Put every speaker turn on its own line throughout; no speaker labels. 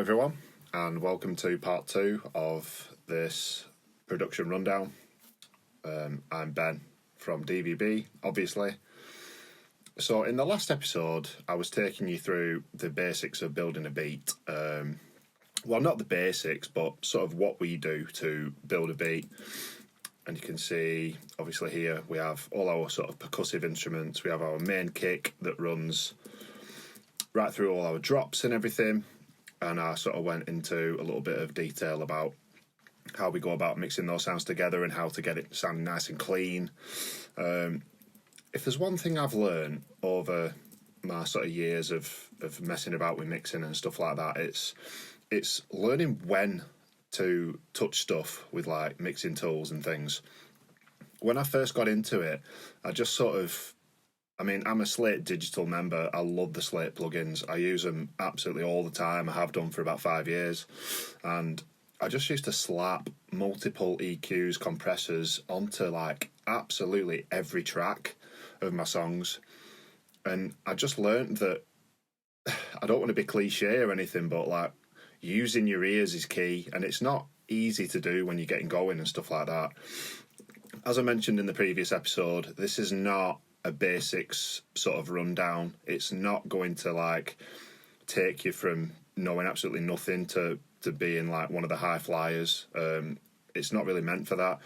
everyone, and welcome to part 2 of this production rundown. I'm Ben from DVB, obviously. So in the last episode, I was taking you through the basics of building a beat. Well, not the basics, but sort of what we do to build a beat. And you can see, obviously here, we have all our sort of percussive instruments. We have our main kick that runs right through all our drops and everything. And I sort of went into a little bit of detail about how we go about mixing those sounds together and how to get it sounding nice and clean. If there's one thing I've learned over my sort of years of messing about with mixing and stuff like that, it's learning when to touch stuff with like mixing tools and things. When I first got into it, I just sort of, I'm a Slate Digital member. I love the Slate plugins. I use them absolutely all the time. I have done for about 5 years. And I just used to slap multiple EQs, compressors onto like absolutely every track of my songs. And I just learned that I don't want to be cliche or anything, but like using your ears is key. And it's not easy to do when you're getting going and stuff like that. As I mentioned in the previous episode, this is not a basics sort of rundown. It's not going to like take you from knowing absolutely nothing to being like one of the high flyers. It's not really meant for that.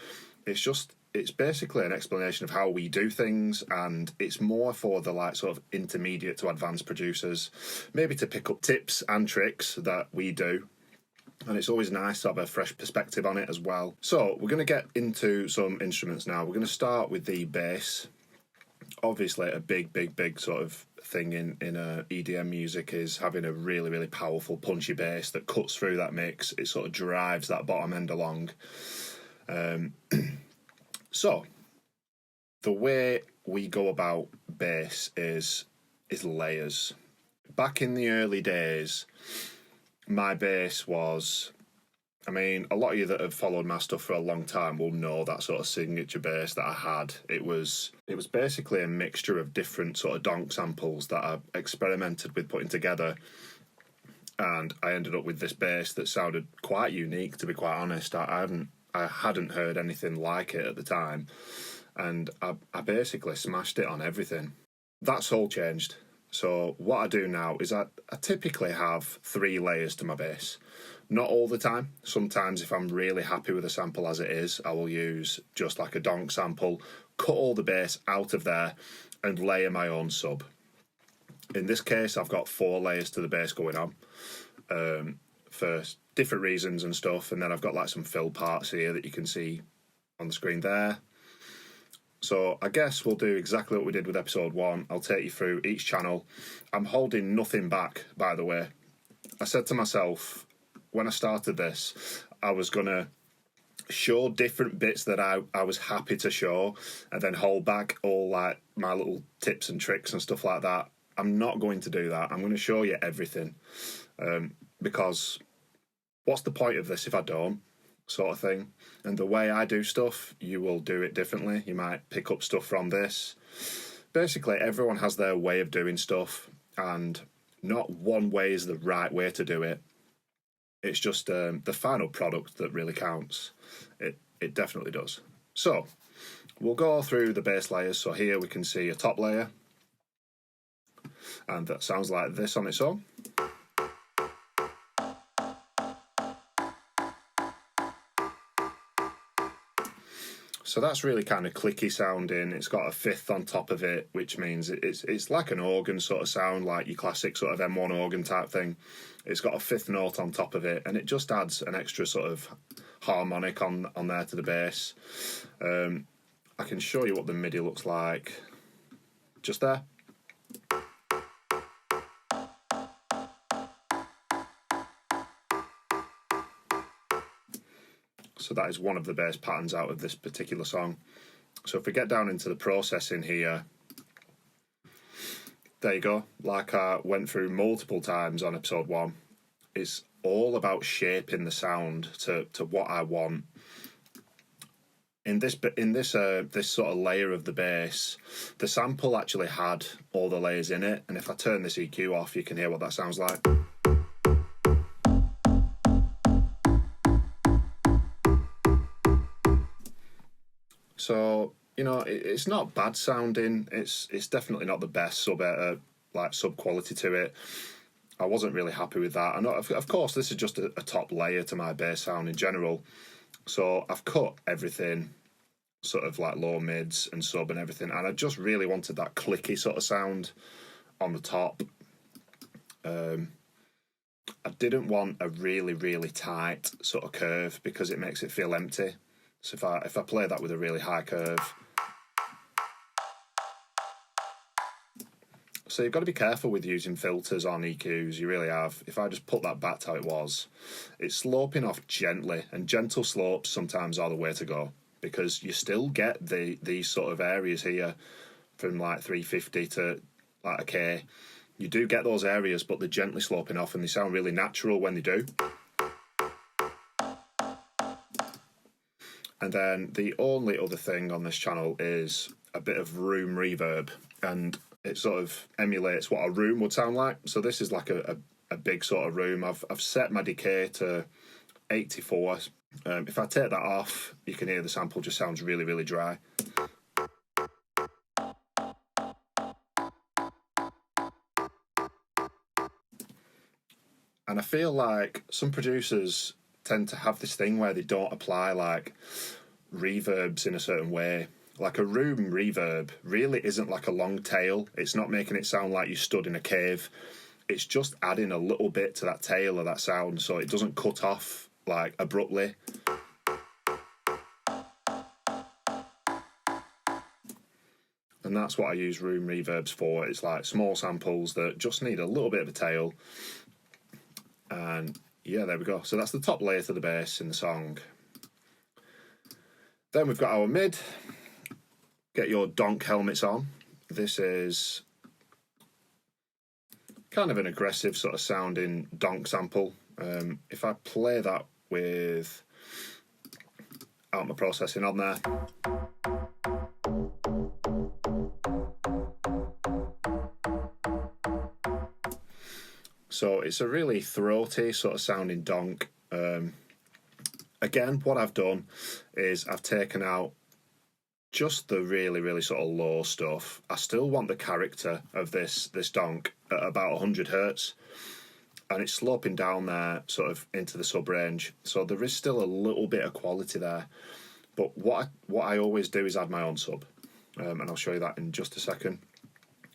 It's basically an explanation of how we do things, and it's more for the like sort of intermediate to advanced producers, maybe to pick up tips and tricks that we do. And it's always nice to have a fresh perspective on it as well. So we're going to get into some instruments now. We're going to start with the bass. Obviously, a big sort of thing in EDM music is having a really, really powerful, punchy bass that cuts through that mix. It sort of drives that bottom end along. So, the way we go about bass is layers. Back in the early days, my bass was... a lot of you that have followed my stuff for a long time will know that sort of signature bass that I had. It was basically a mixture of different sort of donk samples that I experimented with putting together. And I ended up with this bass that sounded quite unique, to be quite honest. I hadn't heard anything like it at the time. And I basically smashed it on everything. That's all changed. So what I do now is I typically have 3 layers to my bass. Not all the time. Sometimes if I'm really happy with a sample as it is, I will use just like a donk sample, cut all the bass out of there and layer my own sub. In this case, I've got 4 layers to the bass going on for different reasons and stuff. And then I've got like some fill parts here that you can see on the screen there. So I guess we'll do exactly what we did with episode 1. I'll take you through each channel. I'm holding nothing back, by the way. I said to myself, when I started this, I was going to show different bits that I was happy to show and then hold back all like my little tips and tricks and stuff like that. I'm not going to do that. I'm going to show you everything because what's the point of this if I don't? Sort of thing. And the way I do stuff, you will do it differently. You might pick up stuff from this. Basically, everyone has their way of doing stuff, and not one way is the right way to do it. It's just the final product that really counts. It definitely does. So we'll go through the bass layers. So here we can see a top layer, and that sounds like this on its own. So that's really kind of clicky sounding. It's got a fifth on top of it, which means it's like an organ sort of sound, like your classic sort of M1 organ type thing. It's got a fifth note on top of it, and it just adds an extra sort of harmonic on there to the bass. I can show you what the MIDI looks like just there. So that is one of the bass patterns out of this particular song. So if we get down into the processing here, there you go. Like I went through multiple times on episode 1, it's all about shaping the sound to what I want. In this sort of layer of the bass, the sample actually had all the layers in it, and if I turn this EQ off, you can hear what that sounds like. So, you know, it's not bad sounding. It's definitely not the best sub quality to it. I wasn't really happy with that. And of course, this is just a top layer to my bass sound in general. So I've cut everything sort of like low mids and sub and everything, and I just really wanted that clicky sort of sound on the top. I didn't want a really, really tight sort of curve because it makes it feel empty. So if I play that with a really high curve, so you've got to be careful with using filters on EQs. You really have. If I just put that back to how it was, it's sloping off gently, and gentle slopes sometimes are the way to go, because you still get these sort of areas here from like 350 to like a K. You do get those areas, but they're gently sloping off, and they sound really natural when they do. And then the only other thing on this channel is a bit of room reverb, and it sort of emulates what a room would sound like. So this is like a big sort of room. I've set my decay to 84. If I take that off, you can hear the sample just sounds really, really dry. And I feel like some producers tend to have this thing where they don't apply like reverbs in a certain way. Like a room reverb really isn't like a long tail. It's not making it sound like you stood in a cave. It's just adding a little bit to that tail of that sound so it doesn't cut off like abruptly. And that's what I use room reverbs for. It's like small samples that just need a little bit of a tail. And yeah, there we go. So that's the top layer to the bass in the song. Then we've got our mid. Get your donk helmets on. This is kind of an aggressive sort of sounding donk sample. If I play that without my processing on there, so it's a really throaty sort of sounding donk. Again, what I've done is I've taken out just the really, really sort of low stuff. I still want the character of this donk at about 100 hertz, and it's sloping down there sort of into the sub range. So there is still a little bit of quality there. But what I always do is add my own sub, and I'll show you that in just a second.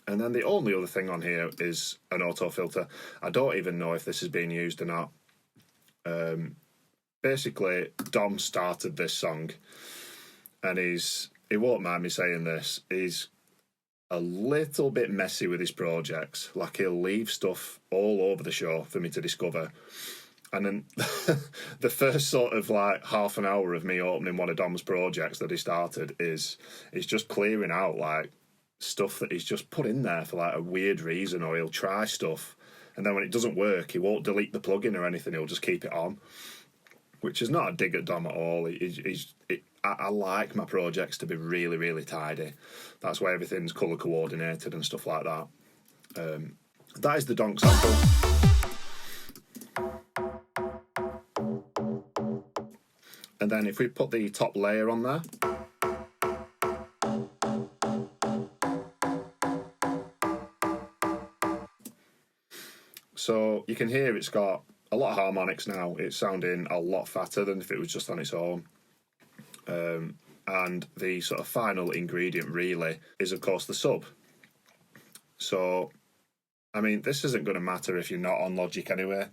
And then the only other thing on here is an auto filter. I don't even know if this is being used or not. Basically, Dom started this song, and he won't mind me saying this, he's a little bit messy with his projects. Like, he'll leave stuff all over the show for me to discover. And then the first sort of like half an hour of me opening one of Dom's projects that he started is just clearing out like stuff that he's just put in there for like a weird reason, or he'll try stuff. And then when it doesn't work, he won't delete the plugin or anything, he'll just keep it on. Which is not a dig at Dom at all. I like my projects to be really, really tidy. That's why everything's colour coordinated and stuff like that. That is the donk sample. And then if we put the top layer on there, so you can hear it's got a lot of harmonics now. It's sounding a lot fatter than if it was just on its own. And the sort of final ingredient really is, of course, the sub. So, I mean, this isn't going to matter if you're not on Logic anyway,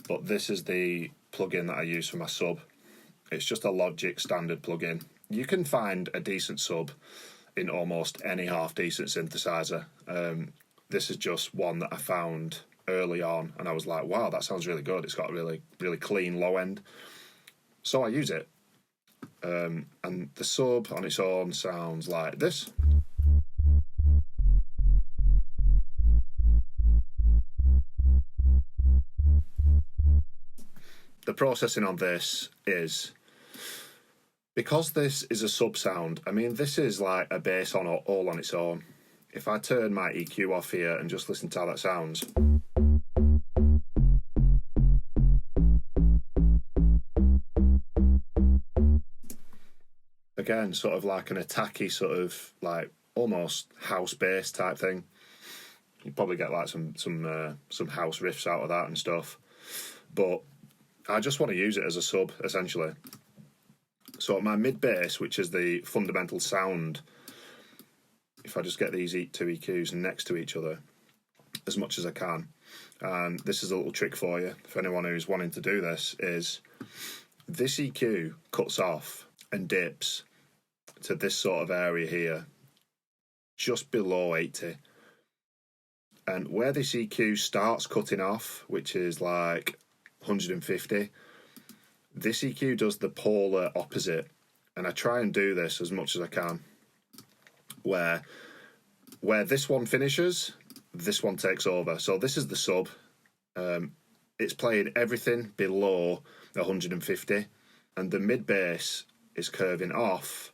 but this is the plugin that I use for my sub. It's just a Logic standard plugin. You can find a decent sub in almost any half-decent synthesizer. This is just one that I found early on, and I was like, wow, that sounds really good. It's got a really, really clean low end. So I use it. And the sub on its own sounds like this. The processing on this is, because this is a sub sound, I mean, this is like a bass on all on its own. If I turn my EQ off here and just listen to how that sounds, Again, sort of like an attacky sort of like almost house bass type thing. You probably get like some house riffs out of that and stuff. But I just want to use it as a sub, essentially. So my mid bass, which is the fundamental sound, if I just get these two EQs next to each other as much as I can, and this is a little trick for you, for anyone who's wanting to do this, is this EQ cuts off and dips to this sort of area here, just below 80. And where this EQ starts cutting off, which is like 150, this EQ does the polar opposite. And I try and do this as much as I can. Where this one finishes, this one takes over. So this is the sub. It's playing everything below 150. And the mid bass is curving off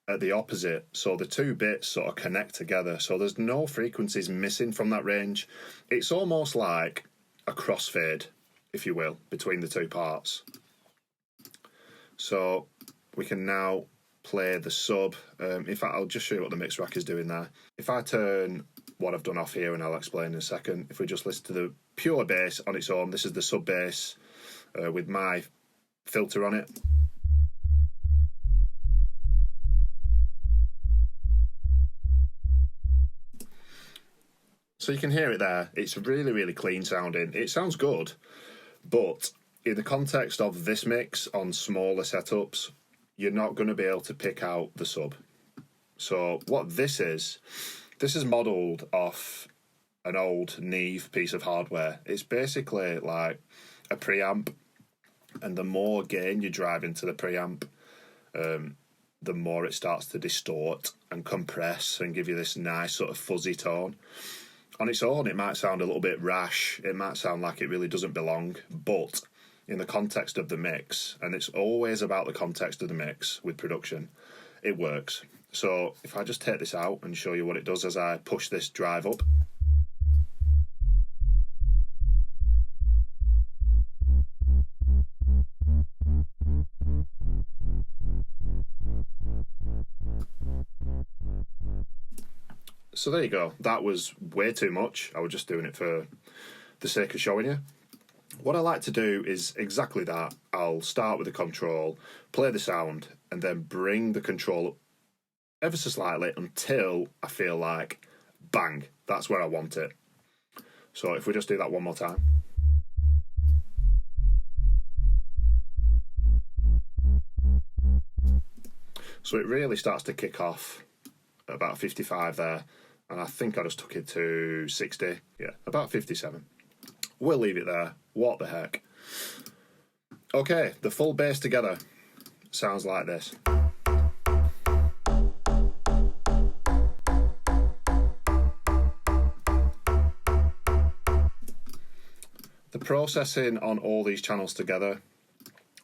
at the opposite, so the two bits sort of connect together, so there's no frequencies missing from that range. It's almost like a crossfade, if you will, between the two parts. So we can now play the sub. In fact, I'll just show you what the mix rack is doing there. If I turn what I've done off here, and I'll explain in a second, if we just listen to the pure bass on its own, this is the sub bass with my filter on it. So you can hear it there. It's really, really clean sounding. It sounds good, but in the context of this mix on smaller setups, you're not going to be able to pick out the sub. So what this is modelled off an old Neve piece of hardware. It's basically like a preamp, and the more gain you drive into the preamp, the more it starts to distort and compress and give you this nice sort of fuzzy tone. On its own, it might sound a little bit rash. It might sound like it really doesn't belong. But in the context of the mix, and it's always about the context of the mix with production, it works. So if I just take this out and show you what it does as I push this drive up. So there you go. That was way too much. I was just doing it for the sake of showing you. What I like to do is exactly that. I'll start with the control, play the sound, and then bring the control up ever so slightly until I feel like, bang, that's where I want it. So if we just do that one more time. So it really starts to kick off at about 55 there. And I think I just took it to 60. Yeah, about 57. We'll leave it there. What the heck? Okay, the full bass together sounds like this. The processing on all these channels together,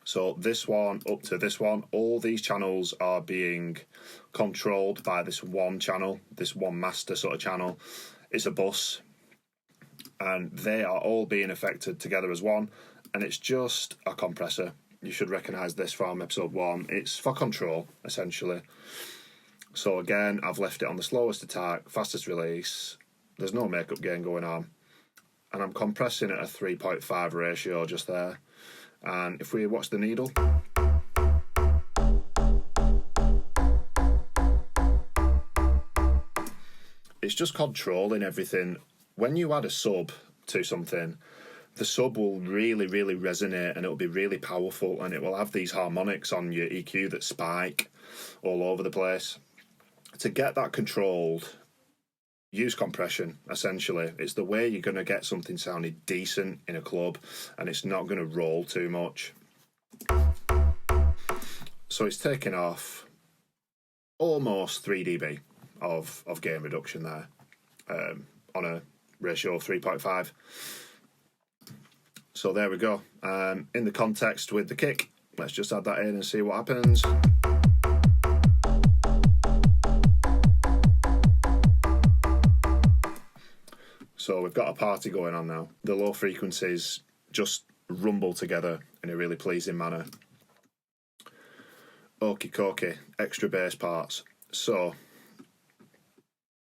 so this one up to this one, all these channels are being controlled by this one channel, this one master sort of channel. It's a bus, and they are all being affected together as one, and it's just a compressor. You should recognise this from episode 1. It's for control, essentially. So again, I've left it on the slowest attack, fastest release. There's no makeup gain going on, and I'm compressing at a 3.5 ratio just there. And if we watch the needle, it's just controlling everything. When you add a sub to something, the sub will really, really resonate, and it'll be really powerful, and it will have these harmonics on your EQ that spike all over the place. To get that controlled, use compression, essentially. It's the way you're going to get something sounding decent in a club, and it's not going to roll too much. So it's taking off almost 3 dB of gain reduction there, on a ratio of 3.5. So there we go. In the context with the kick, let's just add that in and see what happens. So we've got a party going on now. The low frequencies just rumble together in a really pleasing manner. Okie dokie, extra bass parts. So,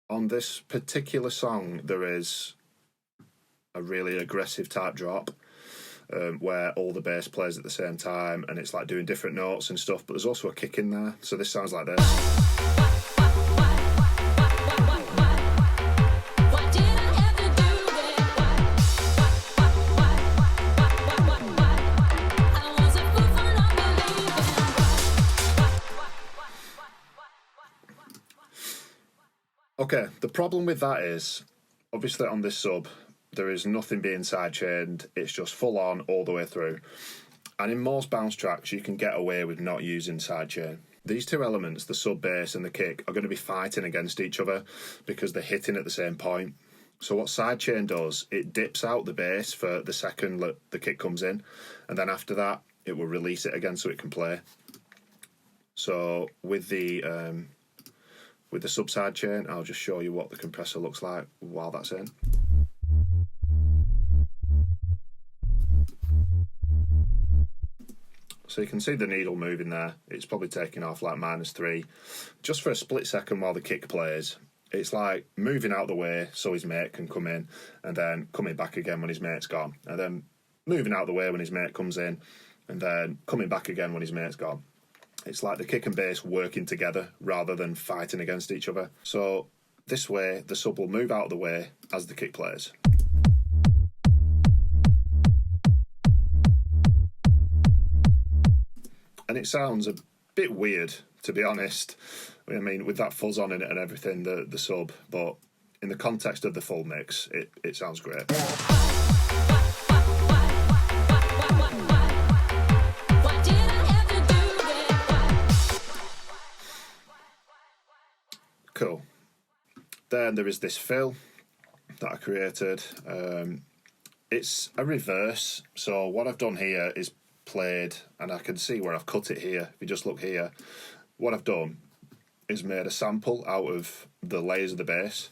on this particular song, there is a really aggressive type drop where all the bass plays at the same time and it's like doing different notes and stuff, but there's also a kick in there. So this sounds like this. Okay, the problem with that is, obviously on this sub, there is nothing being sidechained, it's just full on all the way through. And in most bounce tracks, you can get away with not using sidechain. These two elements, the sub bass and the kick, are going to be fighting against each other because they're hitting at the same point. So what sidechain does, it dips out the bass for the second the kick comes in, and then after that, it will release it again so it can play. So with the sub sidechain, I'll just show you what the compressor looks like while that's in. So you can see the needle moving there. It's probably taking off like -3. Just for a split second while the kick plays, it's like moving out the way so his mate can come in, and then coming back again when his mate's gone, and then moving out the way when his mate comes in, and then coming back again when his mate's gone. It's like the kick and bass working together rather than fighting against each other. So this way, the sub will move out of the way as the kick plays. And it sounds a bit weird, to be honest. I mean, with that fuzz on in it and everything, the sub, but in the context of the full mix, it sounds great. Cool. Then there is this fill that I created. It's a reverse, so what I've done here is played, and I can see where I've cut it here. If you just look here, what I've done is made a sample out of the layers of the bass,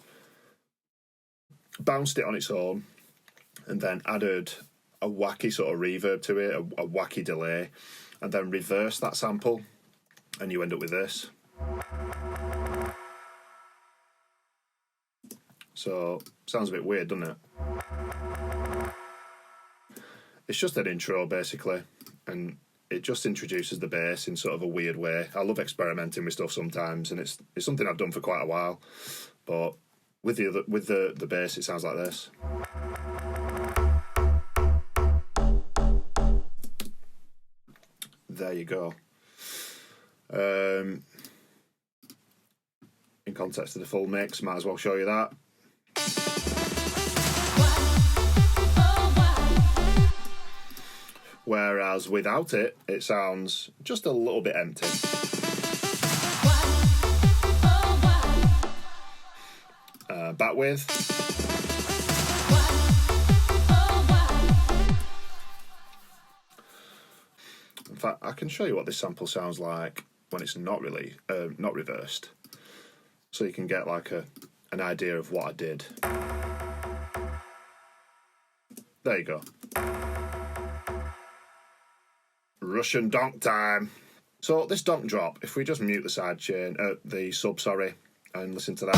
bounced it on its own, and then added a wacky sort of reverb to it, a wacky delay, and then reverse that sample, and you end up with this. So, sounds a bit weird, doesn't it? It's just an intro, basically, and it just introduces the bass in sort of a weird way. I love experimenting with stuff sometimes, and it's something I've done for quite a while. But with the bass, it sounds like this. There you go. In context of the full mix, might as well show you that. Whereas without it, it sounds just a little bit empty. Back with. In fact, I can show you what this sample sounds like when it's not reversed, so you can get like an idea of what I did. There you go. Russian donk time. So this donk drop, if we just mute the sidechain, the sub, sorry, and listen to that.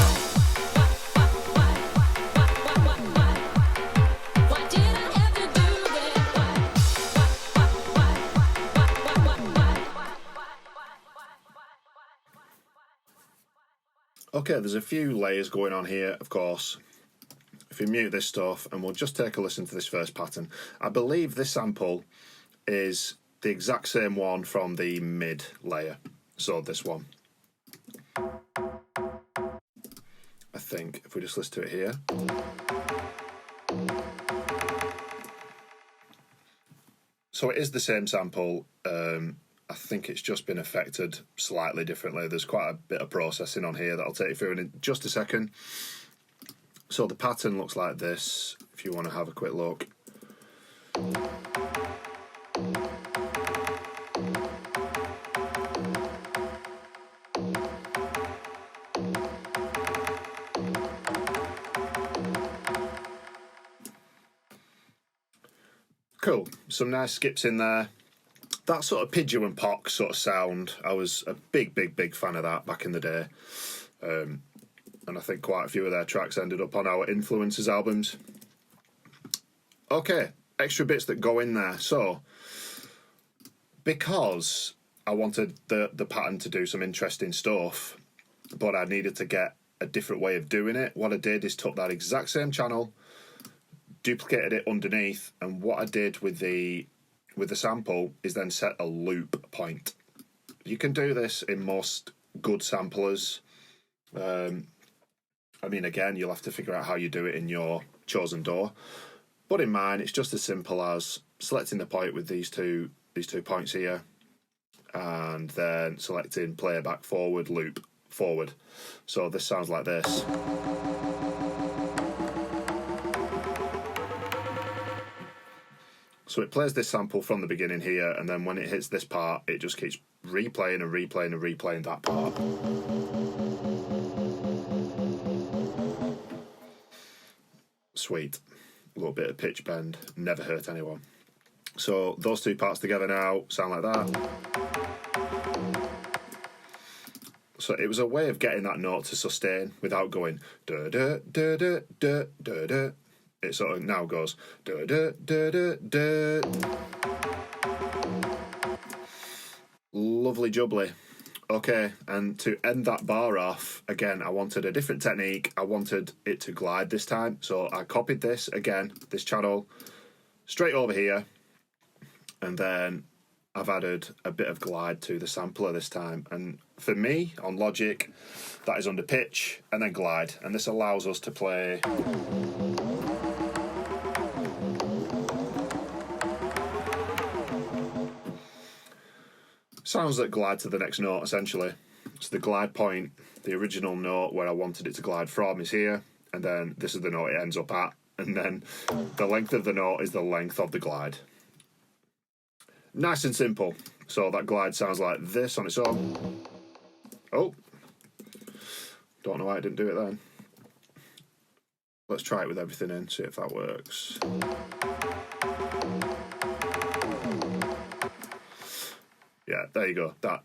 Okay, there's a few layers going on here, of course. If you mute this stuff, and we'll just take a listen to this first pattern. I believe this sample is the exact same one from the mid layer, so this one. I think if we just listen to it here. So it is the same sample. I think it's just been affected slightly differently. There's quite a bit of processing on here that I'll take you through in just a second. So the pattern looks like this, if you want to have a quick look. Cool, some nice skips in there. that sort of Pidgeot and Pox sort of sound, I was a big fan of that back in the day. And I think quite a few of their tracks ended up on our Influencers albums. Okay, extra bits that go in there. So, because I wanted the pattern to do some interesting stuff, but I needed to get a different way of doing it, what I did is took that exact same channel, duplicated it underneath, and what I did with the sample is then set a loop point. You can do this in most good samplers. I mean, again, you'll have to figure out how you do it in your chosen DAW. But in mine, it's just as simple as selecting the point with these two points here, and then selecting playback forward, loop forward. So this sounds like this. So it plays this sample from the beginning here, and then when it hits this part, it just keeps replaying and replaying and replaying that part. Sweet. A little bit of pitch bend, never hurt anyone. So those two parts together now sound like that. So it was a way of getting that note to sustain without going da da da da da da da. It sort of now goes da da da da da. Lovely jubbly. Okay, and to end that bar off, again, I wanted a different technique. I wanted it to glide this time. So I copied this, again, this channel, straight over here. And then I've added a bit of glide to the sampler this time. And for me, on Logic, that is under pitch and then glide. And this allows us to play... sounds that glide to the next note, essentially. So the glide point, the original note where I wanted it to glide from is here, and then this is the note it ends up at, and then the length of the note is the length of the glide. Nice and simple. So that glide sounds like this on its own. Oh, don't know why I didn't do it then. Let's try it with everything in, see if that works. Yeah, there you go. That.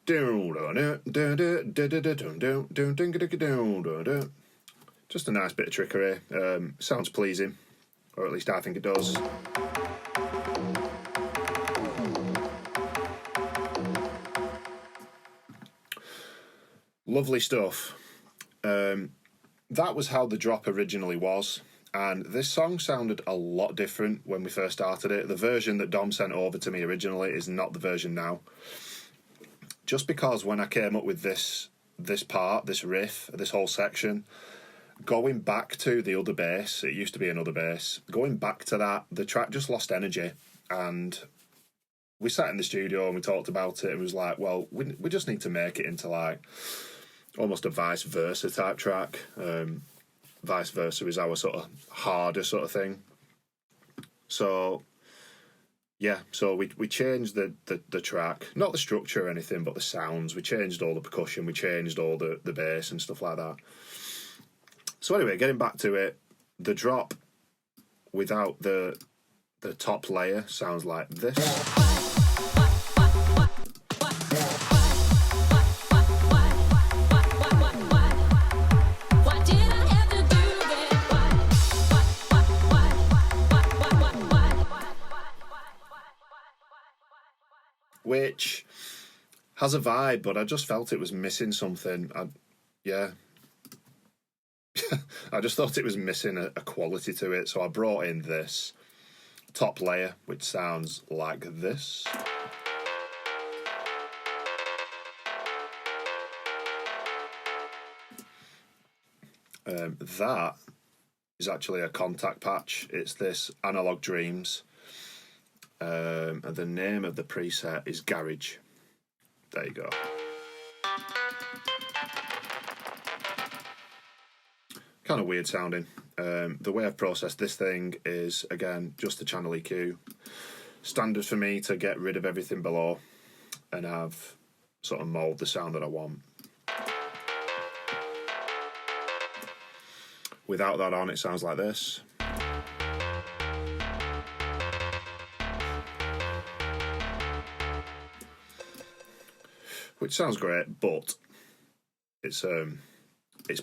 Just a nice bit of trickery. Sounds pleasing, or at least I think it does. Lovely stuff. That was how the drop originally was. And this song sounded a lot different when we first started it. The version that Dom sent over to me originally is not the version now. Just because when I came up with this part, this riff, this whole section, going back to the other bass, it used to be another bass, going back to that, the track just lost energy. And we sat in the studio and we talked about it and was like, well, we just need to make it into like almost a vice versa type track. Vice versa is our sort of harder sort of thing. So yeah, so we changed the track, not the structure or anything, but the sounds. We changed all the percussion, we changed all the bass and stuff like that. So anyway, getting back to it, the drop without the top layer sounds like this. Which has a vibe, but I just felt it was missing something. I just thought it was missing a quality to it, so I brought in this top layer, which sounds like this. That is actually a contact patch. It's this Analog Dreams. And the name of the preset is Garage. There you go. Kind of weird sounding. The way I've processed this thing is, again, just the channel EQ. Standard for me to get rid of everything below and have sort of mould the sound that I want. Without that on, it sounds like this. which sounds great, but it's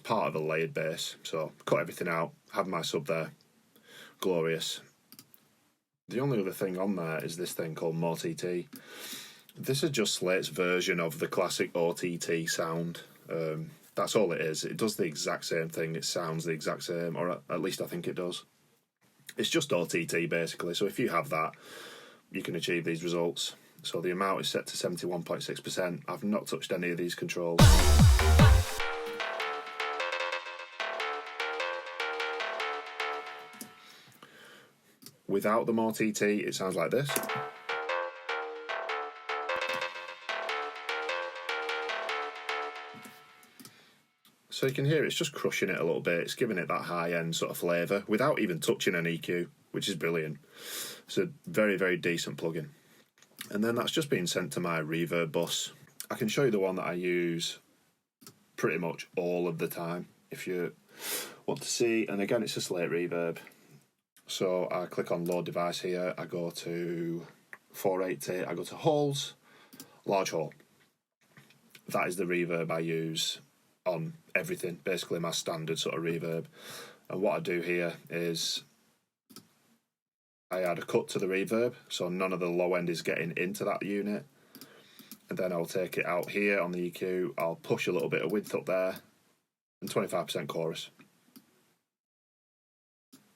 part of a layered bass. So cut everything out, have my sub there, glorious. The only other thing on there is this thing called MOTT. This is just Slate's version of the classic OTT sound. That's all it is. It does the exact same thing. It sounds the exact same, or at least I think it does. It's just OTT basically. So if you have that, you can achieve these results. So the amount is set to 71.6%. I've not touched any of these controls. Without the MOTT, it sounds like this. So you can hear it's just crushing it a little bit. It's giving it that high-end sort of flavour without even touching an EQ, which is brilliant. It's a very, very decent plugin. And then that's just being sent to my reverb bus. I can show you the one that I use pretty much all of the time if you want to see. And again, it's a Slate reverb. So I click on load device here. I go to 480. I go to halls, large hall. That is the reverb I use on everything, basically my standard sort of reverb. And what I do here is I add a cut to the reverb, so none of the low end is getting into that unit. And then I'll take it out here on the EQ, I'll push a little bit of width up there, and 25% chorus.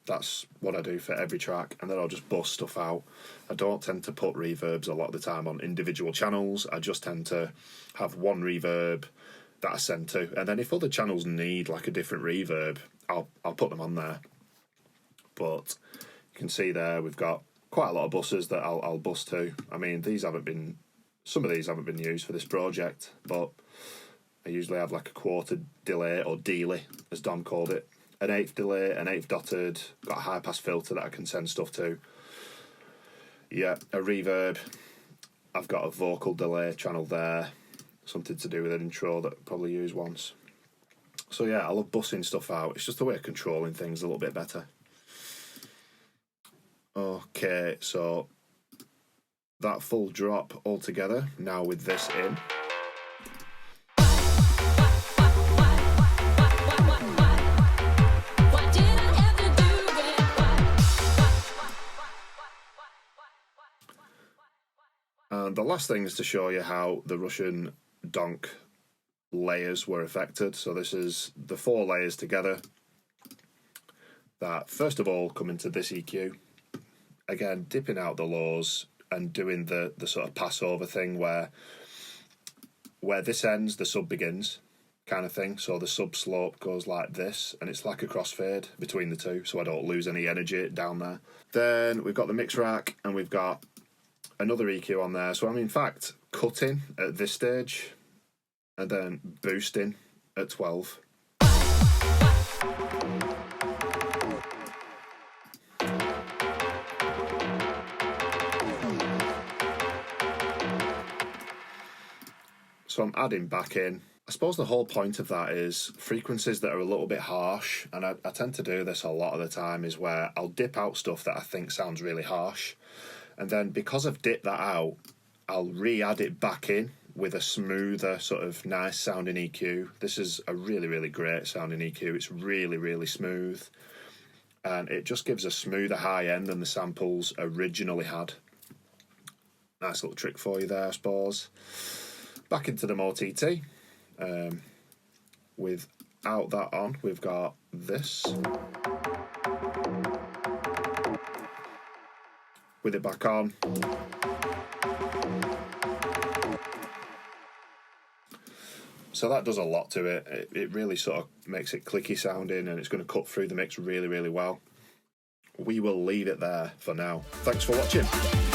That's what I do for every track, and then I'll just bust stuff out. I don't tend to put reverbs a lot of the time on individual channels. I just tend to have one reverb that I send to, and then if other channels need like a different reverb, I'll put them on there. But you can see there we've got quite a lot of buses that I'll bus to. I mean, some of these haven't been used for this project, but I usually have like a quarter delay, or delay as Dom called it, an eighth delay, an eighth dotted, got a high pass filter that I can send stuff to. Yeah, a reverb. I've got a vocal delay channel there, something to do with an intro that I'll probably use once. So yeah, I love bussing stuff out. It's just a way of controlling things a little bit better. Okay, so that full drop all together, now with this in. And the last thing is to show you how the Russian donk layers were affected. So this is the 4 layers together that first of all come into this EQ. Again, dipping out the lows and doing the sort of passover thing where this ends, the sub begins kind of thing. So the sub slope goes like this, and it's like a crossfade between the two, so I don't lose any energy down there. Then we've got the mix rack, and we've got another EQ on there. So I'm in fact cutting at this stage and then boosting at 12. So I'm adding back in. I suppose the whole point of that is frequencies that are a little bit harsh, and I tend to do this a lot of the time, is where I'll dip out stuff that I think sounds really harsh, and then because I've dipped that out, I'll re-add it back in with a smoother sort of nice sounding EQ. This is a really, really great sounding EQ. It's really, really smooth, and it just gives a smoother high end than the samples originally had. Nice little trick for you there, I suppose. Back into the MOTT. Without that on, we've got this. With it back on. So that does a lot to it. It really sort of makes it clicky sounding, and it's going to cut through the mix really, really well. We will leave it there for now. Thanks for watching.